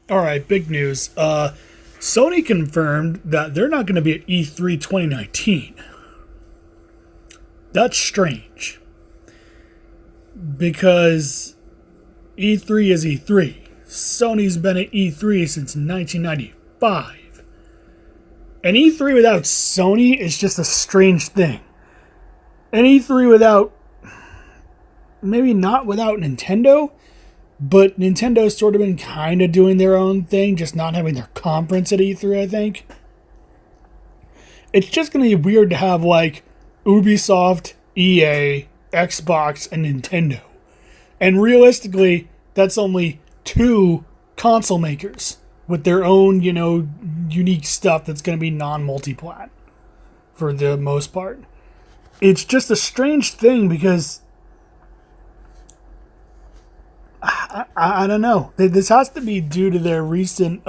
All right, big news. Sony confirmed that they're not going to be at E3 2019. That's strange because E3 is E3. Sony's been at E3 since 1995. And E3 without Sony is just a strange thing. And E3 without, maybe not without Nintendo, but Nintendo's sort of been kind of doing their own thing, just not having their conference at E3, I think. It's just going to be weird to have, like, Ubisoft, EA, Xbox, and Nintendo. And realistically, that's only two console makers with their own, unique stuff that's going to be non-multiplat for the most part. It's just a strange thing because I don't know. This has to be due to their recent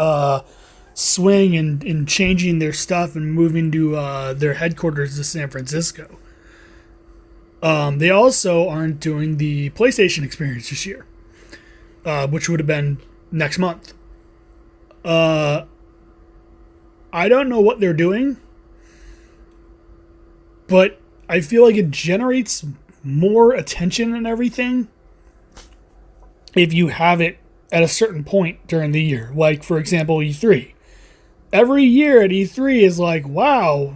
swing in changing their stuff and moving to their headquarters to San Francisco. They also aren't doing the PlayStation experience this year, which would have been next month. I don't know what they're doing, but I feel like it generates more attention and everything if you have it at a certain point during the year. Like, for example, E3. Every year at E3 is like, wow,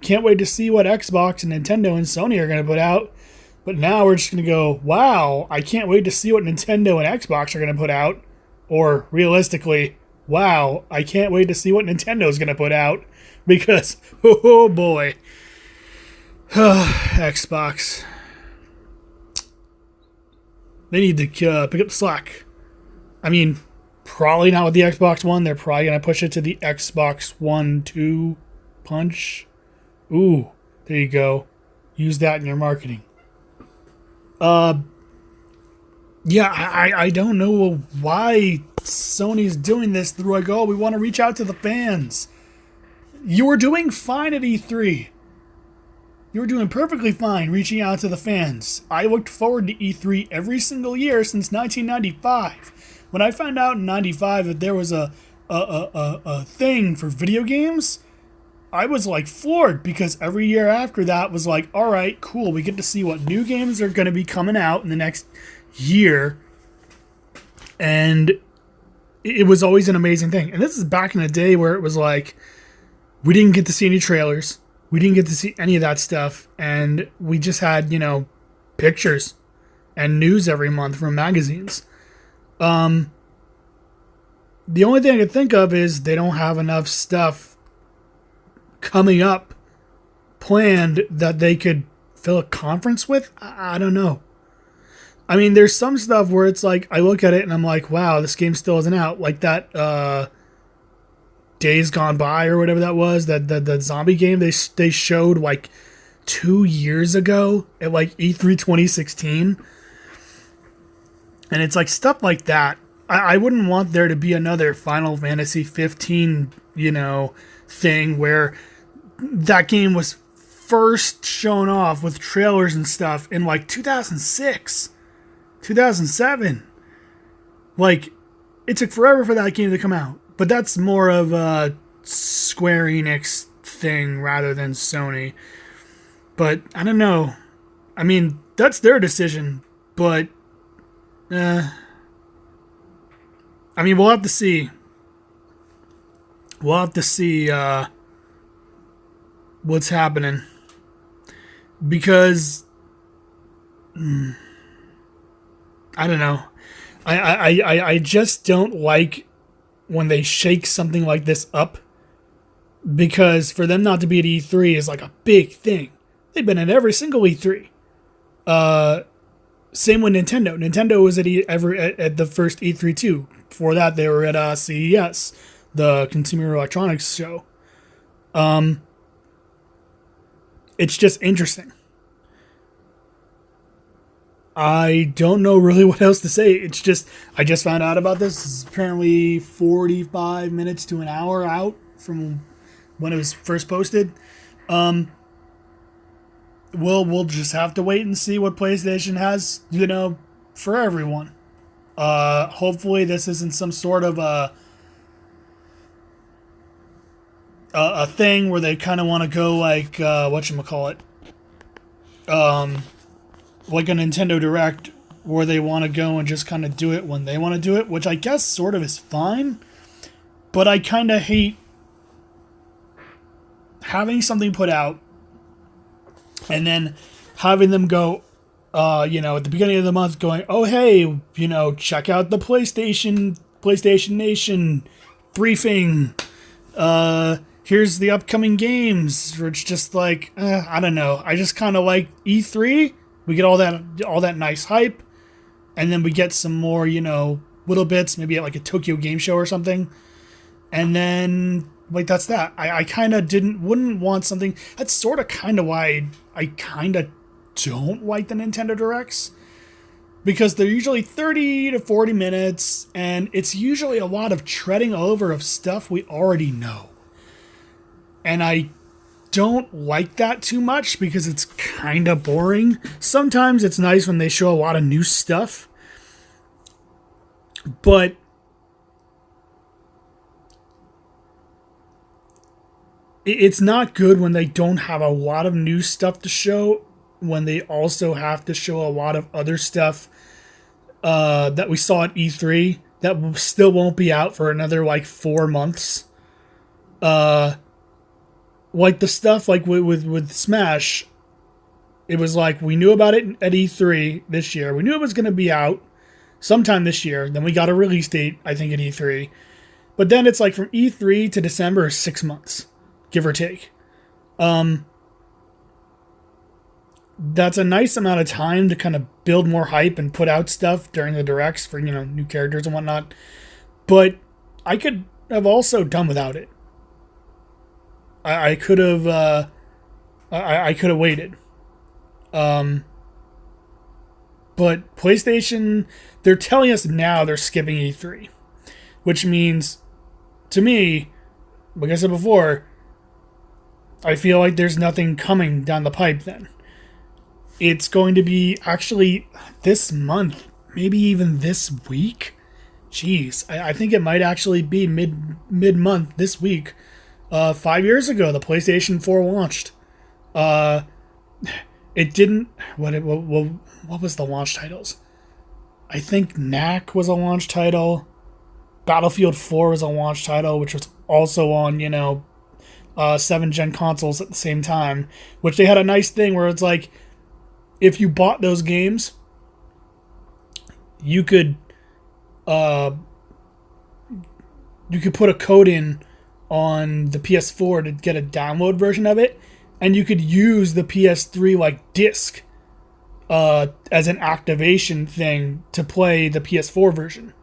can't wait to see what Xbox and Nintendo and Sony are going to put out. But now we're just going to go, wow, I can't wait to see what Nintendo and Xbox are going to put out. Or realistically, wow, I can't wait to see what Nintendo's going to put out. Because, oh boy, Xbox. They need to pick up the slack. I mean, probably not with the Xbox One. They're probably going to push it to the Xbox One 2 punch. Ooh, there you go. Use that in your marketing. Yeah, I don't know why Sony's doing this. They're like, oh, we want to reach out to the fans. You were doing fine at E3. You were doing perfectly fine reaching out to the fans. I looked forward to E3 every single year since 1995. When I found out in 95 that there was a thing for video games, I was like floored because every year after that was like, all right, cool. We get to see what new games are going to be coming out in the next year. And it was always an amazing thing. And this is back in the day where it was like, we didn't get to see any trailers. We didn't get to see any of that stuff, and we just had, pictures and news every month from magazines. The only thing I could think of is they don't have enough stuff coming up planned that they could fill a conference with. I don't know. I mean, there's some stuff where it's like, I look at it and I'm like, wow, this game still isn't out. Like that, Days Gone By or whatever that was, that zombie game they showed like 2 years ago at like E3 2016, and it's like stuff like that. I wouldn't want there to be another Final Fantasy 15 thing where that game was first shown off with trailers and stuff in like 2006, 2007. Like, it took forever for that game to come out. But that's more of a Square Enix thing rather than Sony. But I don't know. I mean, that's their decision. But, I mean, we'll have to see. We'll have to see what's happening. Because, I don't know. I just don't like when they shake something like this up, because for them not to be at E3 is like a big thing. They've been at every single E3. Same with Nintendo. Nintendo was at the first E3 too. Before that, they were at CES, the Consumer Electronics Show. It's just interesting. I don't know really what else to say. It's just, I just found out about this. It's apparently 45 minutes to an hour out from when it was first posted. We'll just have to wait and see what PlayStation has, for everyone. Hopefully this isn't some sort of a thing where they kind of want to go like whatchamacallit, like a Nintendo Direct where they want to go and just kind of do it when they want to do it, which I guess sort of is fine, but I kind of hate having something put out and then having them go, at the beginning of the month going, oh, hey, check out the PlayStation Nation briefing. Here's the upcoming games. Or it's just like, I don't know. I just kind of like E3. We get all that nice hype. And then we get some more, little bits, maybe at like a Tokyo Game Show or something. And then, like, that's that. I kind of wouldn't want something. That's sort of kind of why I kind of don't like the Nintendo Directs. Because they're usually 30 to 40 minutes. And it's usually a lot of treading over of stuff we already know. And I don't like that too much because it's kind of boring. Sometimes it's nice when they show a lot of new stuff. But it's not good when they don't have a lot of new stuff to show, when they also have to show a lot of other stuff that we saw at E3 that still won't be out for another like 4 months. Like the stuff like with Smash, it was like we knew about it at E3 this year. We knew it was going to be out sometime this year. Then we got a release date, I think, at E3. But then it's like from E3 to December is 6 months, give or take. That's a nice amount of time to kind of build more hype and put out stuff during the directs for, new characters and whatnot. But I could have also done without it. I could have I could have waited. But PlayStation, they're telling us now they're skipping E3, which means, to me, like I said before, I feel like there's nothing coming down the pipe then. It's going to be actually this month, maybe even this week. Jeez, I think it might actually be mid-month this week. 5 years ago, the PlayStation 4 launched. It didn't. What was the launch titles? I think Knack was a launch title. Battlefield 4 was a launch title, which was also on 7th-gen consoles at the same time. Which they had a nice thing where it's like, if you bought those games, you could put a code in on the PS4 to get a download version of it, and you could use the PS3 like disc as an activation thing to play the PS4 version,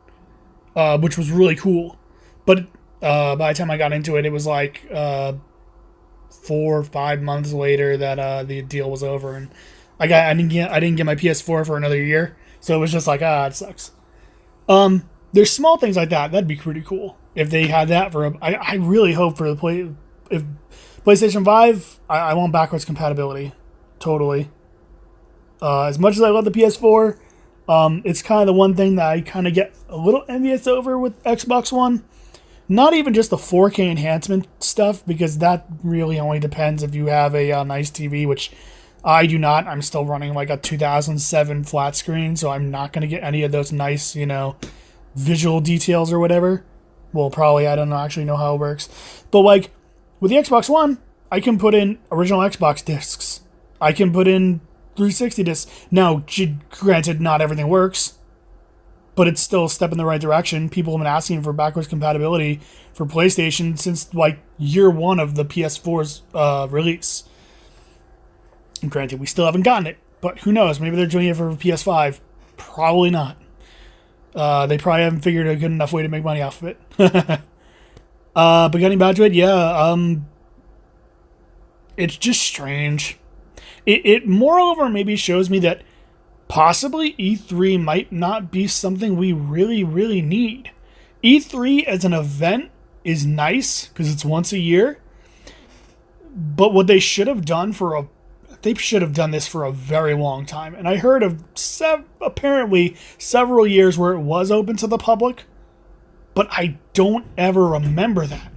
which was really cool. But by the time I got into it, it was like 4 or 5 months later that the deal was over, and I didn't get my PS4 for another year, so it was just like, it sucks. There's small things like that. That'd be pretty cool if they had that for I really hope for the if PlayStation 5. I want backwards compatibility, totally. As much as I love the PS4, it's kind of the one thing that I kind of get a little envious over with Xbox One. Not even just the 4K enhancement stuff, because that really only depends if you have a nice TV, which I do not. I'm still running like a 2007 flat screen, so I'm not going to get any of those nice, visual details or whatever. Well, probably, I don't actually know how it works. But like, with the Xbox One, I can put in original Xbox discs. I can put in 360 discs. Now, granted, not everything works, but it's still a step in the right direction. People have been asking for backwards compatibility for PlayStation since like year one of the PS4's release. And granted, we still haven't gotten it, but who knows? Maybe they're doing it for PS5. Probably not. They probably haven't figured a good enough way to make money off of it. But getting back to it, it's just strange. It moreover maybe shows me that possibly E3 might not be something we really, really need. E3 as an event is nice because it's once a year, but what they should have done they should have done this for a very long time. And I heard of apparently several years where it was open to the public, but I don't ever remember that.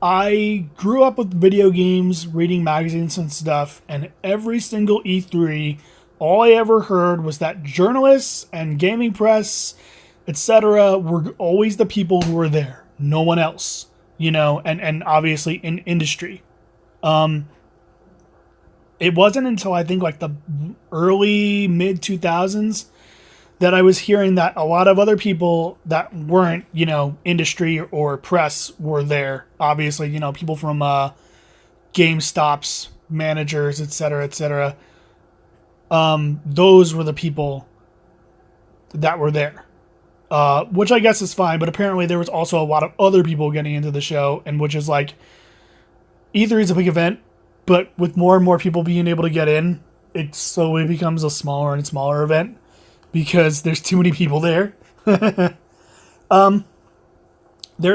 I grew up with video games, reading magazines and stuff, and every single E3, all I ever heard was that journalists and gaming press, etc., were always the people who were there, no one else, and obviously in industry. It wasn't until I think like the early mid 2000s that I was hearing that a lot of other people that weren't, industry or press were there. Obviously, people from GameStop's managers, etc., etc. Those were the people that were there, which I guess is fine. But apparently, there was also a lot of other people getting into the show, and which is like E3 is a big event, but with more and more people being able to get in, it slowly becomes a smaller and smaller event because there's too many people there. Their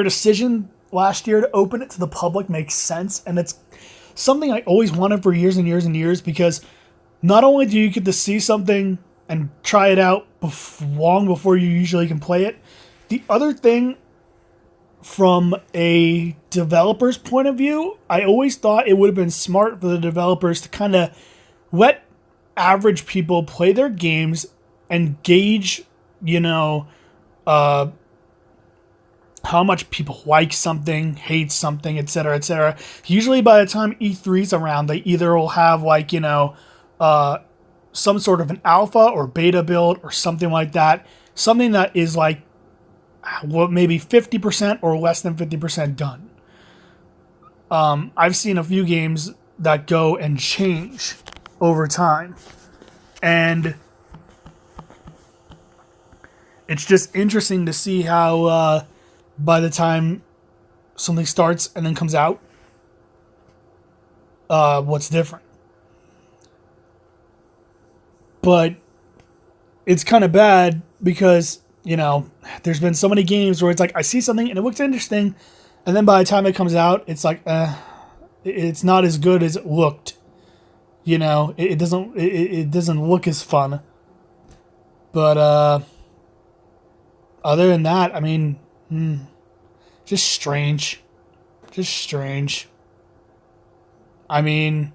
decision last year to open it to the public makes sense, and it's something I always wanted for years and years and years, because not only do you get to see something and try it out long before you usually can play it, the other thing from a developer's point of view, I always thought it would have been smart for the developers to kind of let average people play their games and gauge, how much people like something, hate something, etc., etc. Usually by the time E3's around, they either will have like, some sort of an alpha or beta build or something like that. Something that is like, maybe 50% or less than 50% done. I've seen a few games that go and change over time. And it's just interesting to see how by the time something starts and then comes out, what's different. But it's kind of bad because, there's been so many games where it's like, I see something and it looks interesting, and then by the time it comes out, it's like, it's not as good as it looked. It doesn't look as fun. But other than that, I mean, just strange. Just strange. I mean,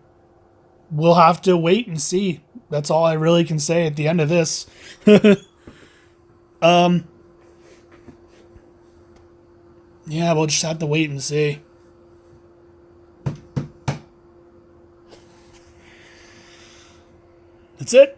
we'll have to wait and see. That's all I really can say at the end of this. Yeah, we'll just have to wait and see. That's it.